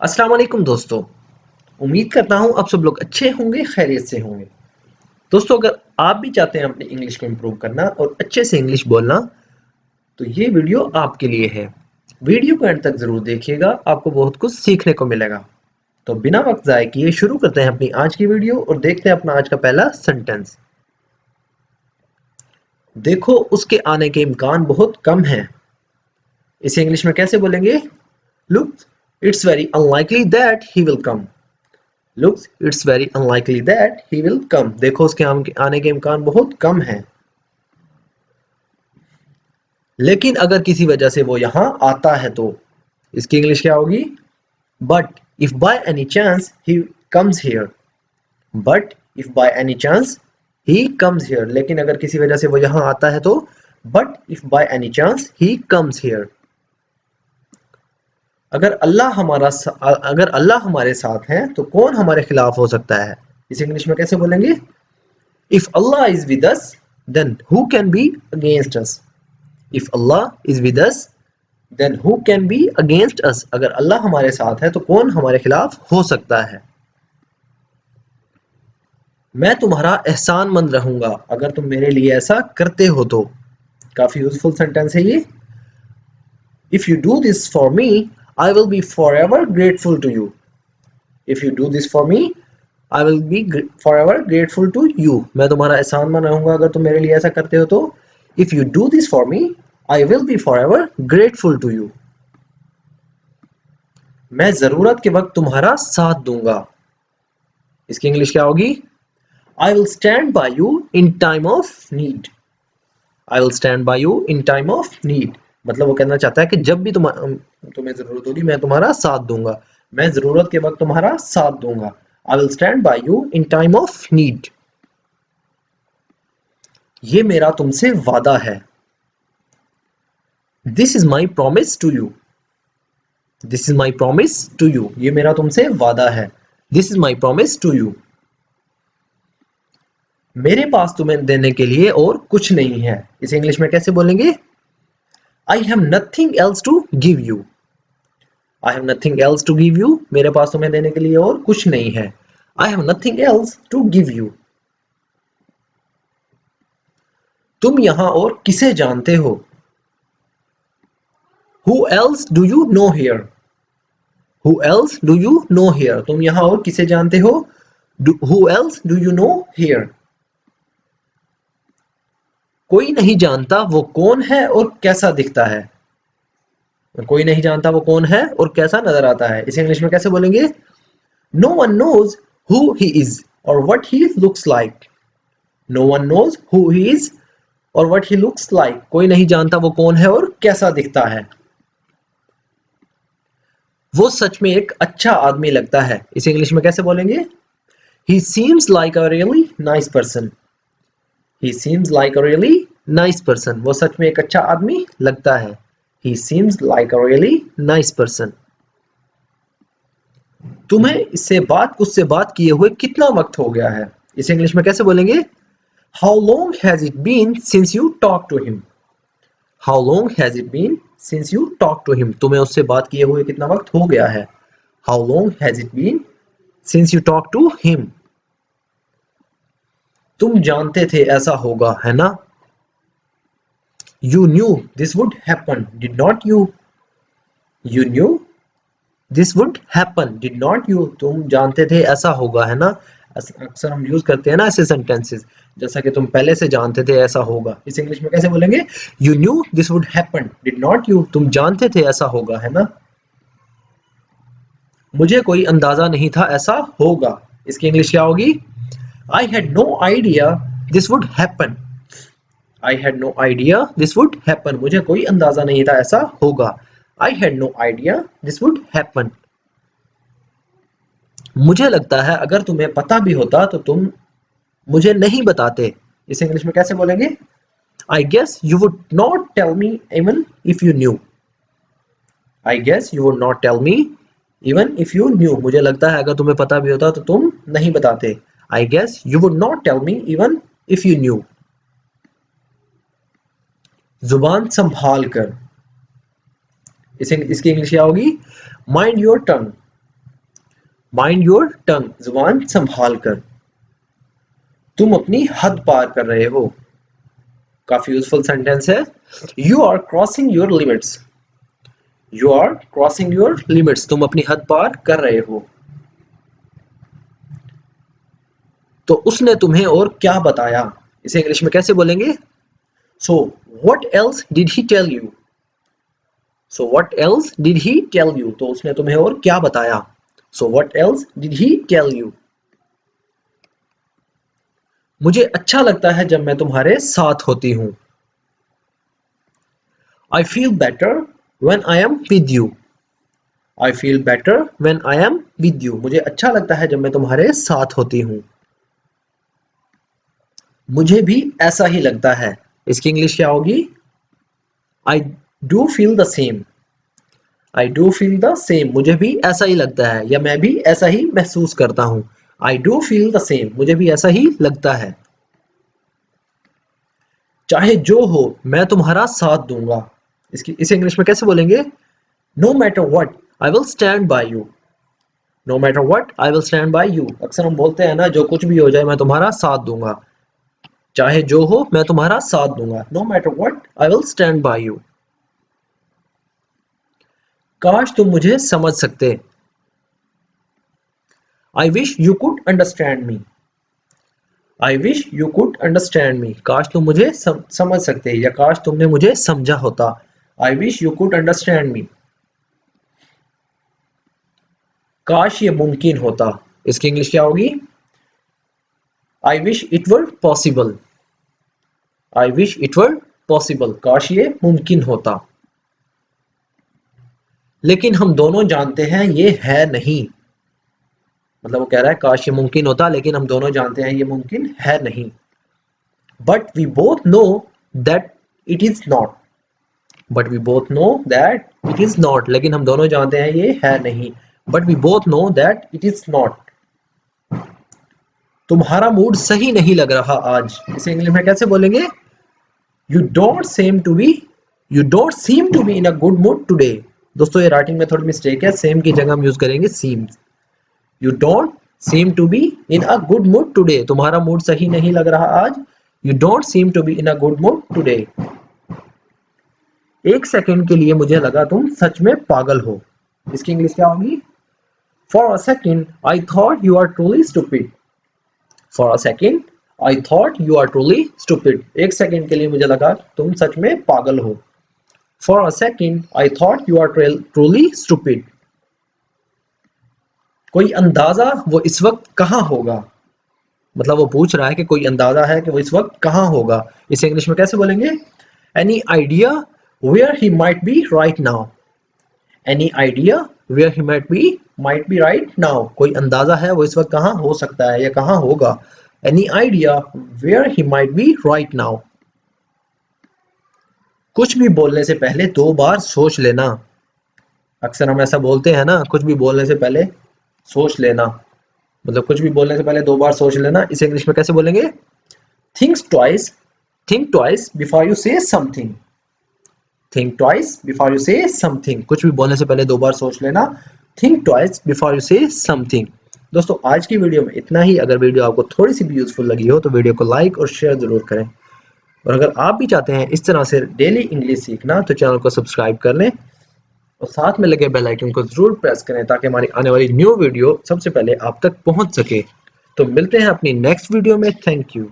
अस्सलाम वालेकुम दोस्तों। उम्मीद करता हूँ आप सब लोग अच्छे होंगे, खैरियत से होंगे। दोस्तों, अगर आप भी चाहते हैं अपनी इंग्लिश को इम्प्रूव करना और अच्छे से इंग्लिश बोलना, तो ये वीडियो आपके लिए है। वीडियो को एंड तक ज़रूर देखिएगा, आपको बहुत कुछ सीखने को मिलेगा। तो बिना वक्त ज़ाय किए शुरू करते हैं अपनी आज की वीडियो और देखते हैं अपना आज का पहला सेंटेंस। देखो, उसके आने के इम्कान बहुत कम हैं। इसे इंग्लिश में कैसे बोलेंगे? Look, it's very unlikely that he will come. Looks, it's very unlikely that he will come. देखो, उसके आने के इम्कान बहुत कम हैं। लेकिन अगर किसी वजह से वो यहाँ आता है तो इसकी इंग्लिश क्या होगी? But if by any chance he comes here. But if by any chance he comes here. लेकिन अगर किसी वजह से वो यहाँ आता है तो But if by any chance he comes here. अगर अल्लाह हमारे साथ है तो कौन हमारे खिलाफ हो सकता है? इसे इंग्लिश में कैसे बोलेंगे? If Allah is with us, then who can be against us? If Allah is with us, then who can be against us? अगर अल्लाह हमारे साथ है तो कौन हमारे खिलाफ हो सकता है? मैं तुम्हारा एहसानमंद रहूंगा अगर तुम मेरे लिए ऐसा करते हो तो। काफी यूजफुल सेंटेंस है ये। If you do this for me, I will be forever grateful to you. If you do this for me, I will be forever grateful to you. मैं तुम्हारा एहसानमंद रहूंगा अगर तुम मेरे लिए ऐसा करते हो तो। If you do this for me, I will be forever grateful to you. मैं जरूरत के वक्त तुम्हारा साथ दूंगा। इसकी इंग्लिश क्या होगी? I will stand by you in time of need. I will stand by you in time of need. मतलब वो कहना चाहता है कि जब भी तुम्हें जरूरत होगी मैं तुम्हारा साथ दूंगा। मैं जरूरत के वक्त तुम्हारा साथ दूंगा। I will stand by you in time of need. ये मेरा तुमसे वादा है। This is my promise to you. This is my promise to you. ये मेरा तुमसे वादा है। This is my promise to you. मेरे पास तुम्हें देने के लिए और कुछ नहीं है। इसे इंग्लिश में कैसे बोलेंगे? I have nothing else to give you. I have nothing else to give you. मेरे पास तुम्हें देने के लिए और कुछ नहीं है। I have nothing else to give you. तुम यहां और किसे जानते हो? Who else do you know here? Who else do you know here? तुम यहां और किसे जानते हो? Who else do you know here? कोई नहीं जानता वो कौन है और कैसा दिखता है। कोई नहीं जानता वो कौन है और कैसा नजर आता है। इसे इंग्लिश में कैसे बोलेंगे? No one knows who he is or what he looks like. No one knows who he is or what he looks like. कोई नहीं जानता वो कौन है और कैसा दिखता है। वो सच में एक अच्छा आदमी लगता है। इसे इंग्लिश में कैसे बोलेंगे? He seems like a really nice person. He seems like a really nice person. वो सच में एक अच्छा आदमी लगता है। He seems like a really nice person. तुम्हें उससे बात किए हुए कितना वक्त हो गया है? इसे इंग्लिश में कैसे बोलेंगे? How long has it been since you talked to him? How long has it been since you talked to him? तुम्हें उससे बात किए हुए कितना वक्त हो गया है? How long has it been since you talked to him? तुम जानते थे ऐसा होगा, है ना? You knew this would happen, did not you? You knew this would happen, did not you? तुम जानते थे ऐसा होगा, है ना? अक्सर हम यूज करते हैं ना ऐसे सेंटेंसेस, जैसा कि तुम पहले से जानते थे ऐसा होगा। इस इंग्लिश में कैसे बोलेंगे? You knew this would happen, did not you? तुम जानते थे ऐसा होगा, है ना? मुझे कोई अंदाजा नहीं था ऐसा होगा। इसकी इंग्लिश क्या होगी? I had no idea this would happen. I had no idea this would happen. मुझे कोई अंदाजा नहीं था ऐसा होगा। I had no idea this would happen. मुझे लगता है अगर तुम्हें पता भी होता तो तुम मुझे नहीं बताते। इसे इंग्लिश में कैसे बोलेंगे? I guess you would not tell me even if you knew. I guess you would not tell me even if you knew. मुझे लगता है अगर तुम्हें पता भी होता तो तुम नहीं बताते। I guess you would not tell me even if you knew. जुबान संभाल कर। इसकी इंग्लिश क्या होगी? Mind your tongue. Mind your tongue, जुबान संभाल कर। तुम अपनी हद पार कर रहे हो। काफी यूजफुल सेंटेंस है। You are crossing your limits. You are crossing your limits, तुम अपनी हद पार कर रहे हो। तो उसने तुम्हें और क्या बताया? इसे इंग्लिश में कैसे बोलेंगे? So what else did he tell you? So what else did he tell you? तो उसने तुम्हें और क्या बताया? So what else did he tell you? मुझे अच्छा लगता है जब मैं तुम्हारे साथ होती हूँ। I feel better when I am with you. I feel better when I am with you. मुझे अच्छा लगता है जब मैं तुम्हारे साथ होती हूँ। मुझे भी ऐसा ही लगता है। इसकी इंग्लिश क्या होगी? I do feel the same. I do feel the same. मुझे भी ऐसा ही लगता है या मैं भी ऐसा ही महसूस करता हूँ। I do feel the same. मुझे भी ऐसा ही लगता है। चाहे जो हो मैं तुम्हारा साथ दूंगा। इसे इंग्लिश में कैसे बोलेंगे? No matter what, I will stand by you. No matter what, I will stand by you. अक्सर हम बोलते हैं ना, जो कुछ भी हो जाए मैं तुम्हारा साथ दूंगा। चाहे जो हो मैं तुम्हारा साथ दूंगा। No matter what, I will stand by you. काश तुम मुझे समझ सकते। I wish you could understand me. I wish you could understand me. काश तुम मुझे समझ सकते या काश तुमने मुझे समझा होता। I wish you could understand me. काश ये मुमकिन होता। इसकी इंग्लिश क्या होगी? I wish it were possible. I wish it were possible. काश ये मुमकिन होता। लेकिन हम दोनों जानते हैं ये है नहीं। मतलब वो कह रहा है काश ये मुमकिन होता, लेकिन हम दोनों जानते हैं ये मुमकिन है नहीं। But we both know that it is not. But we both know that it is not. लेकिन हम दोनों जानते हैं ये है नहीं। But we both know that it is not. तुम्हारा मूड सही नहीं लग रहा आज। इसे इंग्लिश में कैसे बोलेंगे? You don't seem to be in a good mood today. दोस्तों ये राइटिंग में थोड़ी मिस्टेक है, सेम की जगह हम यूज करेंगे seem. You don't seem to be in a good mood today. तुम्हारा मूड सही नहीं लग रहा आज। You don't seem to be in a good mood today. एक सेकंड के लिए मुझे लगा तुम सच में पागल हो। इसकी इंग्लिश क्या होगी? For a second, I thought you are truly stupid. For a second, I thought you are truly stupid. एक सेकंड के लिए मुझे लगा तुम सच में पागल हो। For a second, I thought you are truly stupid. कोई अंदाजा वो इस वक्त कहाँ होगा? मतलब वो पूछ रहा है कि कोई अंदाजा है कि वो इस वक्त कहाँ होगा। इसे इंग्लिश में कैसे बोलेंगे? Any idea where he might be right now? Any idea where he might be right now? कोई अंदाजा है वो इस वक्त कहाँ हो सकता है या कहाँ होगा। Any idea where he might be right now? कुछ भी बोलने से पहले 2 बार सोच लेना। अक्सर हम ऐसा बोलते हैं ना, कुछ भी बोलने से पहले सोच लेना। मतलब कुछ भी बोलने से पहले 2 बार सोच लेना। इसे इंग्लिश में कैसे बोलेंगे? Think twice before you say something. Think twice before you say something. कुछ भी बोलने से पहले 2 बार सोच लेना। Think twice before you say something. दोस्तों आज की वीडियो में इतना ही। अगर वीडियो आपको थोड़ी सी भी यूजफुल लगी हो तो वीडियो को लाइक और शेयर जरूर करें। और अगर आप भी चाहते हैं इस तरह से डेली इंग्लिश सीखना तो चैनल को सब्सक्राइब कर लें और साथ में लगे बेल आइकन को जरूर प्रेस करें ताकि हमारी आने वाली न्यू वीडियो सबसे पहले आप तक पहुंच सके। तो मिलते हैं अपनी नेक्स्ट वीडियो में। Thank you.